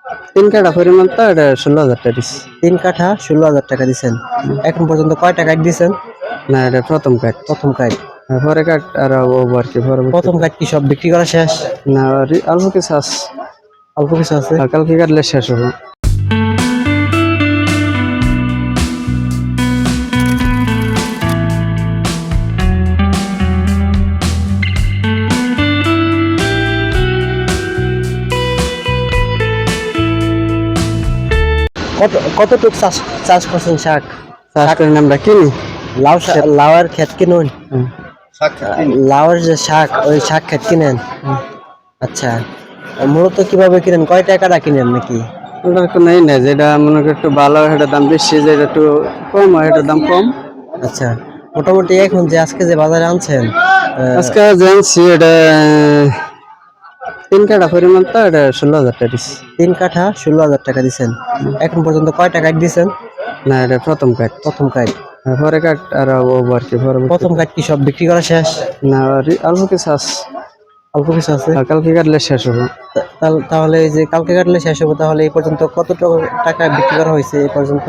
তিন কাঠা পরিমাণ তো এটা 16,000 টাকা দিচ্ছি। 3 কাঠা 16,000 টাকা দিছেন। এখন পর্যন্ত কয়টা কাঠ দিছেন? না, এটা প্রথম কাঠ। প্রথম কাঠ। পরে কাঠ আর আর কি প্রথম কাঠ কি সব বিক্রি করা শেষ? না, অল্প কিছু আছে। অল্প কিছু আছে। কালকে কাটলে শেষ হবে। কতটুক চাষ করছেন শাক? চাষ করে আমরা কিনি। লাউয়ের ক্ষেত কিনুন? লাউয়ের যে শাক, ওই শাক ক্ষেত কিনেন? আচ্ছা, মূলত কিভাবে কিনেন? কয় টাকাটা কিনেন নাকি? ওটা নেই না, যেটা মনে করি একটু ভালো হয় সেটার দাম বেশি, যেটা একটু কম হয় সেটার দাম কম। আচ্ছা, মোটামুটি এখন যে আজকে যে বাজারে আনছেন, আজকে জানছি এটা 3 কাঠা পরিমাণ তো এটা 16,000 টাকা দিচ্ছি। 3 কাঠা 16,000 টাকা দিছেন। এখন পর্যন্ত কয়টা কাঠ দিছেন? না, এটা প্রথম কাঠ। প্রথম কাঠ। পরে কাঠ আর আর কি প্রথম কাঠ কি সব বিক্রি করা শেষ? না, অল্প কিছু আছে। অল্প কিছু আছে। কালকে কাটলে শেষ হবে। তাহলে এই যে কালকে কাটলে শেষ হবে, তাহলে এই পর্যন্ত কত টাকা বিক্রি করা হয়েছে এই পর্যন্ত?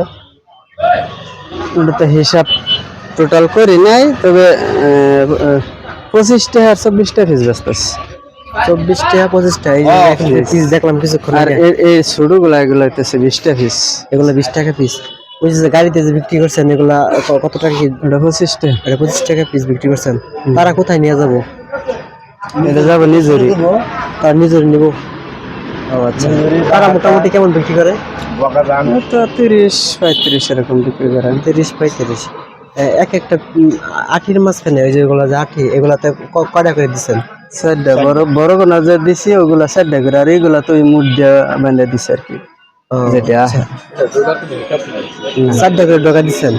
ওটা তো হিসাব টোটাল করি নাই, তবে 25 টাকা আর 24 টাকা পিস ব্যস্ত আছে। 24 টাকা 25 টাকা। এই যে এখন পিস দেখলাম কিছুক্ষণ আর আগে। এই ছোটগুলা এগুলো হইতেছে 20 টাকা পিস। এগুলো 20 টাকা পিস। ওই যে গাড়িতে যে বিক্রি করছেন, এগুলা কত টাকা? ওটা 25 টাকা। এটা 25 টাকা পিস বিক্রি করছেন। তারা কোথায় নিয়ে যাব? এটা যাবে নিজেরই। তার নিজের নিব। ও আচ্ছা, তারা মোটামুটি কেমন বিক্রি করে? ওটা 30-35 এরকম বিক্রি করে। 30-35। এক একটা আটির মাঝখানে ওই যেগুলো যে আটি, এগুলাতে কয়টা করে দিচ্ছেন? 4টা। বড় কোনা যে দিছি ওগুলা 4টা করে, আর এইগুলা তো ওই মুঠ দিয়ে বাঁধা দিছে আর কি। যেটা 4টা করে টাকা দিচ্ছেন।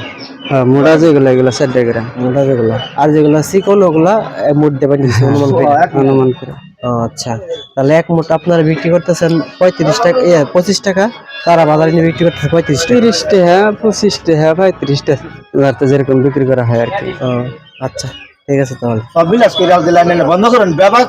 মোটা যেগুলা এগুলা 4টা করে। মোটা যেগুলো, আর যেগুলো চিকন ওগুলা মুঠ দেবেন দিচ্ছেন অনুমান করে। অনুমান করে। ও আচ্ছা, তাহলে এক মুঠ আপনারা বিক্রি করতেছেন 35 টাকা, 25 টাকা। তারা বাজারে নিয়ে বিক্রি করতেছে 35 টাকা। 30 টাকা, 25 টাকা, 35 টাকা, এবার তো যেরকম বিক্রি করা হয় আর কি। ও আচ্ছা, ঠিক আছে তাহলে। সব বিলাস করে বন্ধ করেন, ব্যাপার